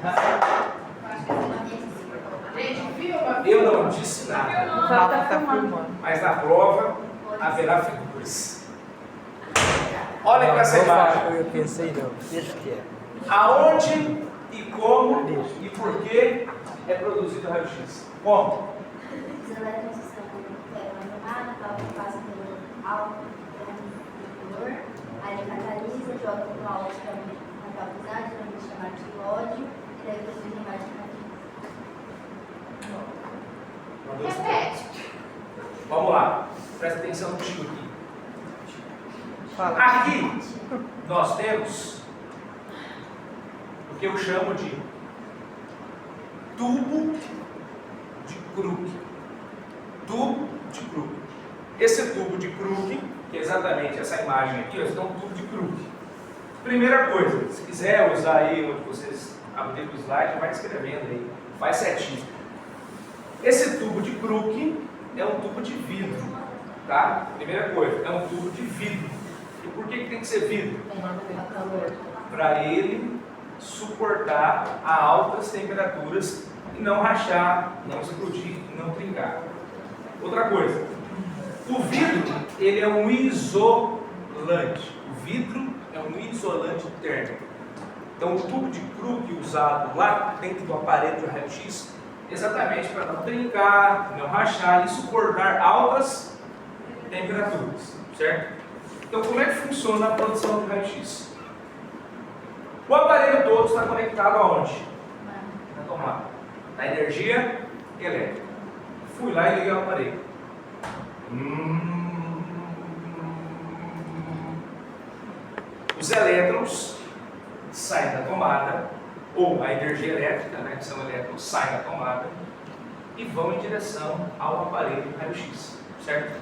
Speaker 2: Gente, viu?
Speaker 1: Eu não disse nada.
Speaker 11: O Rafa tá filmando.
Speaker 1: Mas na prova haverá figuras. Olha para essa imagem.
Speaker 3: Eu pensei não, deixa que é.
Speaker 1: Aonde e como e por que é produzido o raio-x? Como?
Speaker 10: Os elétrons estão pegam a tomada, passam pelo álcool, aí ele catalisa, joga no álcool na cavidade, geralmente chamado de ódio, e daí produz a imagem na
Speaker 6: Repete.
Speaker 1: Vamos lá. Presta atenção no tio aqui.
Speaker 11: Fala.
Speaker 1: Aqui nós temos o que eu chamo de tubo de Crookes. Tubo de Crookes. Esse tubo de Crookes, que é exatamente essa imagem aqui, esse é um tubo de Crookes. Primeira coisa, se quiser usar aí onde vocês abrirem o slide, vai escrevendo aí, faz certinho. Esse tubo de Crookes é um tubo de vidro, tá? Primeira coisa, é um tubo de vidro. E por que tem que ser vidro? Para ele suportar a altas temperaturas e não rachar, não explodir, não trincar. Outra coisa, o vidro ele é um isolante. O vidro é um isolante térmico. Então o tubo de Crookes usado lá dentro do aparelho de raio-x exatamente para não trincar, não rachar e suportar altas temperaturas, certo? Então como é que funciona a produção de raio-x? O aparelho todo está conectado aonde? Na tomada. Na energia elétrica. Fui lá e liguei o aparelho. Os elétrons saem da tomada, ou a energia elétrica, né, que são elétrons, saem da tomada e vão em direção ao aparelho raio-x, certo?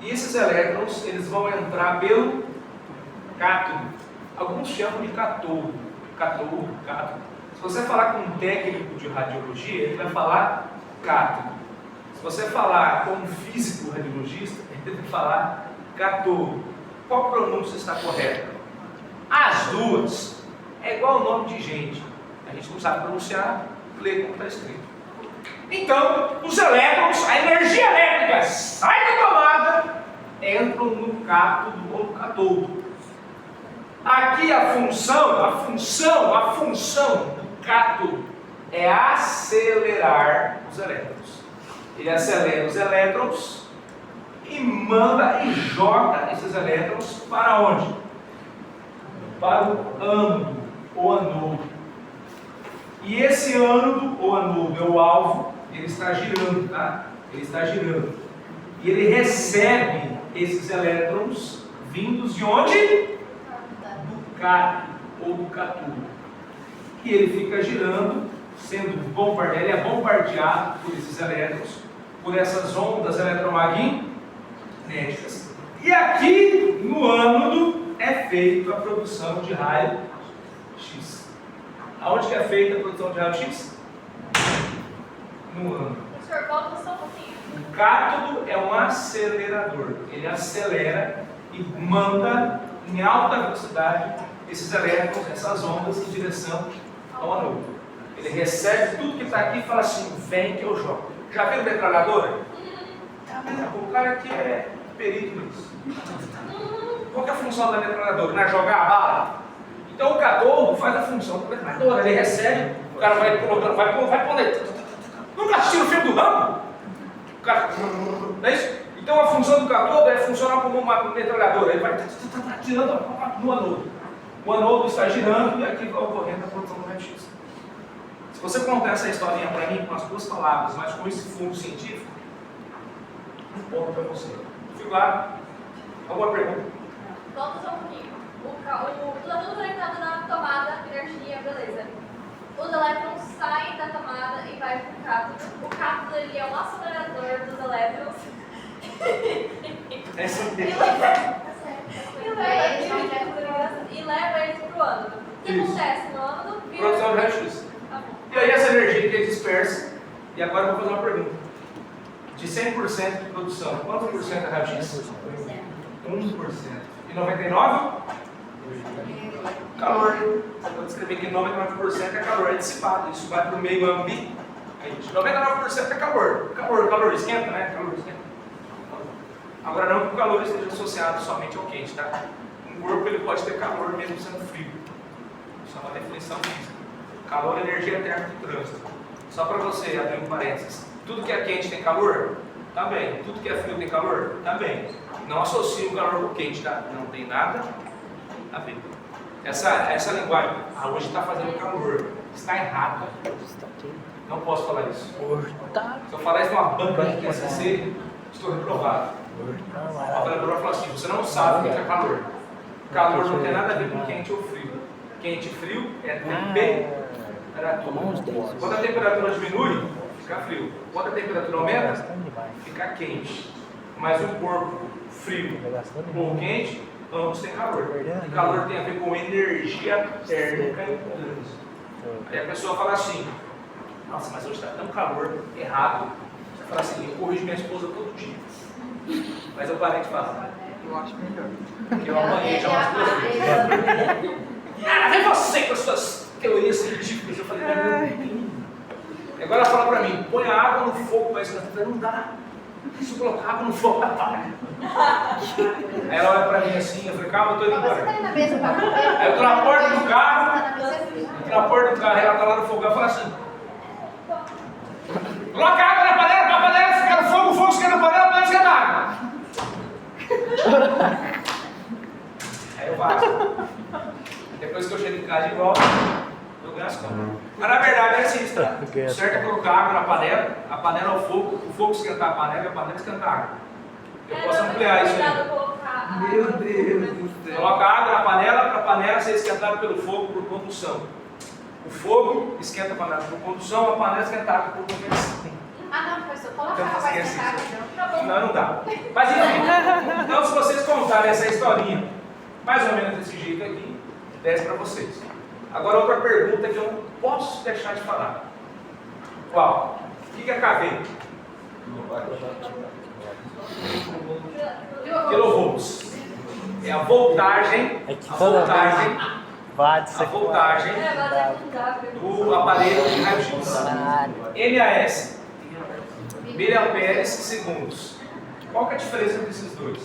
Speaker 1: E esses elétrons, eles vão entrar pelo cátodo. Alguns chamam de cátodo. Se você falar com um técnico de radiologia, ele vai falar cátodo. Se você falar com um físico radiologista, ele vai falar cátodo. Qual pronúncia está correta? As duas. É igual o nome de gente. A gente não sabe pronunciar, lê como está escrito. Então, os elétrons, a energia elétrica sai da tomada, entram no cátodo ou no catodo. Aqui a função do cátodo é acelerar os elétrons. Ele acelera os elétrons e manda e joga esses elétrons para onde? Para o ânodo ou anodo. E esse ânodo ou anodo é o alvo, ele está girando, tá? Ele está girando. E ele recebe esses elétrons vindos de onde? Do cátodo ou do catodo. E ele fica girando, sendo bombardeado, ele é bombardeado por esses elétrons, por essas ondas eletromagnéticas. E aqui no ânodo é feita a produção de raio-x. Aonde que é feita a produção de raio-x? No ânodo.
Speaker 6: Professor, volta só um pouquinho.
Speaker 1: O cátodo é um acelerador. Ele acelera e manda em alta velocidade esses elétrons, essas ondas em direção ao anodo. Ele recebe tudo que está aqui e fala assim, vem que eu jogo. Já viu metralhadora? O cara aqui é perito nisso. Qual que é a função da metralhadora? Não é jogar a bala? Então o catodo faz a função da metralhadora. Ele recebe, o cara vai colocando, vai pondo. Nunca assistiu o filme do Rambo? O cara, não é isso? Então a função do catodo é funcionar como uma metralhadora. Ele vai tirando no anodo. O anodo está girando e aqui vai ocorrendo a produção do raio-x. Se você contar essa historinha para mim com as duas palavras, mas com esse fundo científico, um ponto para você. Fico lá. Alguma pergunta?
Speaker 6: Volta só um pouquinho. Tá tudo conectado na tomada de energia, beleza. Os elétrons saem da tomada e vai para o cátodo. O cátodo ele é o acelerador dos elétrons. E leva eles para o ânodo. O que acontece no ânodo?
Speaker 1: Produção de raio-x. E aí essa energia que é dispersa, e agora eu vou fazer uma pergunta. De 100% de produção, quantos por cento é raio-x? 1%. E 99%? Calor. Você pode escrever que 99% é calor, é dissipado. Isso vai para o meio ambiente. 99% é calor. Calor esquenta, né? Calor esquenta. Agora não que o calor esteja associado somente ao quente, tá? Um corpo ele pode ter calor mesmo sendo frio. Isso é uma definição física. Calor é energia térmica do trânsito. Só para você abrir um parênteses. Tudo que é quente tem calor? Também. Tudo que é frio tem calor? Também. Não associe o calor com o quente, tá? Não tem nada a ver. Essa linguagem, hoje está fazendo calor, está errado. Não posso falar isso. Se eu falar isso numa banca de TCC, estou reprovado. A vereadora falou assim: você não sabe o que é calor. Calor não tem nada a ver com quente ou frio. Quente e frio é temperatura. Quando a temperatura diminui, fica frio. Quando a temperatura aumenta, fica quente. Mas o corpo frio ou quente, ambos têm calor. E calor tem a ver com energia térmica e trânsito. Aí a pessoa fala assim: nossa, mas hoje está tão calor, errado. Você fala assim: eu corrijo minha esposa todo dia. Mas eu parei de falar.
Speaker 11: Eu acho melhor.
Speaker 1: Porque eu apanhei já umas 2 vezes. Ah, vem você com as suas teorias científicas. Eu falei: não. Agora ela fala pra mim: põe a água no fogo para esquentar. Eu falei: não dá. Se eu colocar água no fogo, apaga. Aí ela olha pra mim assim, eu falei: calma, eu tô indo embora. Aí eu tô na porta do carro, ela tá lá no fogão, ela fala assim: coloca água na panela, pra panela ficar no fogo, o fogo esquenta na panela, a panela esquenta a água. Aí eu vazo. Depois que eu chego em casa de volta, eu ganho as contas. Mas na verdade é assim, tá? O certo é colocar água na panela, a panela ao fogo, o fogo esquentar a panela e a panela esquentar a água. Eu posso ampliar isso aí.
Speaker 11: Meu Deus do céu.
Speaker 1: Coloca água na panela, para a panela ser esquentada pelo fogo por condução. O fogo esquenta a panela por condução, a panela esquentada por convecção.
Speaker 10: Ah, não, professor, coloca água para esquentar.
Speaker 1: Não dá. Mas enfim, então se vocês contarem essa historinha, mais ou menos desse jeito aqui, 10 para vocês. Agora outra pergunta que eu não posso deixar de falar. Qual? O que é KV? Kilovolts. É a voltagem do aparelho de raio-x. MAS, miliamperes segundos. Qual que é a diferença entre esses dois?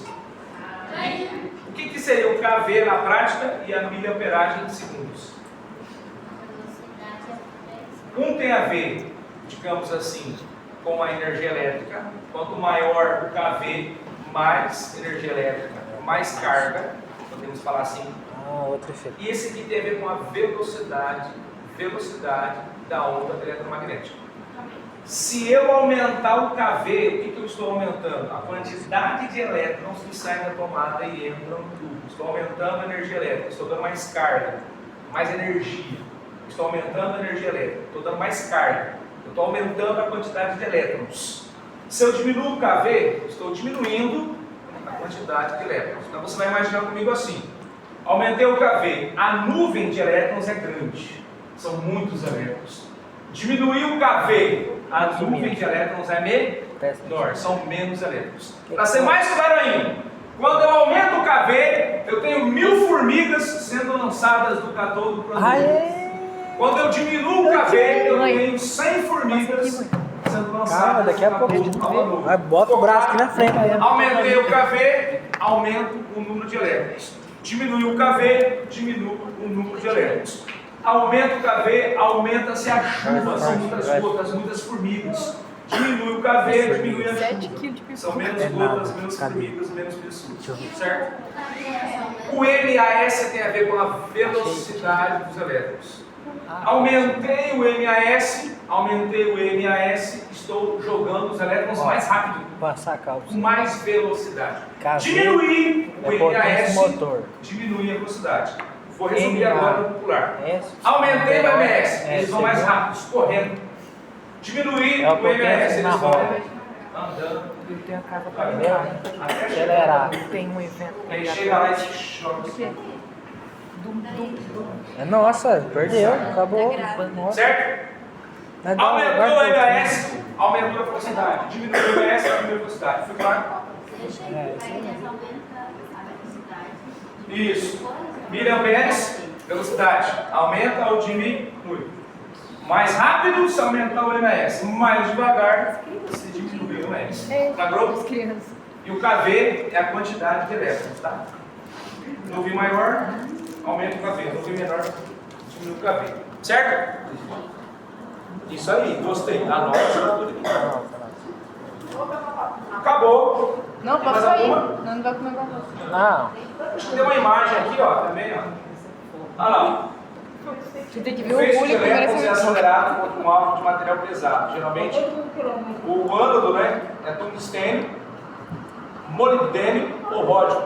Speaker 1: O que seria o KV na prática e a miliamperagem em segundos? Um tem a ver, digamos assim, com a energia elétrica. Quanto maior o KV, mais energia elétrica, mais carga, podemos falar assim. E esse aqui tem a ver com a velocidade da onda eletromagnética. Se eu aumentar o KV, o que eu estou aumentando? A quantidade de elétrons que saem da tomada e entram no tubo. Estou aumentando a energia elétrica, estou dando mais carga, mais energia. Estou aumentando a energia elétrica, estou dando mais carga. Eu estou aumentando a quantidade de elétrons. Se eu diminuo o KV, estou diminuindo a quantidade de elétrons. Então você vai imaginar comigo assim: aumentei o KV, a nuvem de elétrons é grande, são muitos elétrons. Diminuí o KV, a nuvem de elétrons é menor, são menos elétrons. Para ser mais claro ainda, quando eu aumento o KV, eu tenho 1000 formigas sendo lançadas do catodo para o anôdo. Quando eu diminuo o KV, eu tenho 100 formigas sendo lançadas
Speaker 3: daqui a pouco
Speaker 1: do
Speaker 3: bota o braço aqui na frente.
Speaker 1: Aumentei o KV, aumento o número de elétrons. Diminui o KV, diminui o número de elétrons. Aumenta o KV, aumenta-se a chuva, são muitas gotas, muitas formigas. Diminui o KV, diminui a chuva. São menos gotas, menos formigas, menos pessoas. Certo? O MAS tem a ver com a velocidade dos elétrons. Aumentei o MAS, estou jogando os elétrons mais rápido,
Speaker 3: Passar a
Speaker 1: com
Speaker 3: calça.
Speaker 1: mais velocidade.
Speaker 3: KV
Speaker 1: Diminuir o
Speaker 3: é potência
Speaker 1: MAS,
Speaker 3: motor.
Speaker 1: diminui a velocidade. Vou resumir agora no popular.
Speaker 3: S.
Speaker 1: Aumentei o MAS,
Speaker 3: É,
Speaker 1: eles vão mais
Speaker 3: segundo.
Speaker 1: rápidos, correndo. Diminuir
Speaker 3: É a
Speaker 1: o MAS,
Speaker 3: potência na
Speaker 1: eles vão
Speaker 3: roda.
Speaker 1: andando.
Speaker 11: Ele tem a casa
Speaker 1: Entendeu? Até chegar.
Speaker 3: Acelerar.
Speaker 11: Tem um evento.
Speaker 1: Aí chega lá e se choca.
Speaker 3: É nossa, perdeu, acabou. Nossa.
Speaker 1: Certo?
Speaker 3: Mas dá-
Speaker 1: Aumentou
Speaker 3: guarda
Speaker 1: o
Speaker 3: um pouquinho.
Speaker 1: MAS, aumentou a velocidade. Diminuiu o MAS, diminuiu a velocidade. Foi claro?
Speaker 10: Deixa aí, aumenta a velocidade.
Speaker 1: Isso. Miliamperes, velocidade. Aumenta ou diminui. Mais rápido se aumentar o MAS. Mais devagar se diminuir o MAS. Tá grosso? E o KV é a quantidade de elétrons, tá? No V maior, aumenta o KV. No V menor, diminui o KV. Certo? Isso aí, gostei. Anota tudo aqui. Acabou.
Speaker 2: Não,
Speaker 1: Tem
Speaker 2: posso
Speaker 1: mais
Speaker 2: ir.
Speaker 1: alguma?
Speaker 2: Não dá com o negócio.
Speaker 3: Não.
Speaker 1: Acho que tem uma imagem aqui, ó, também, ó. Olha lá.
Speaker 2: Você tem que
Speaker 1: O
Speaker 2: ver o
Speaker 1: feixe de
Speaker 2: público que
Speaker 1: elétrons é
Speaker 2: parece
Speaker 1: acelerado por um alvo de material pesado. Geralmente, o ânodo, né, é tungstênio, molibdênio ou ródio.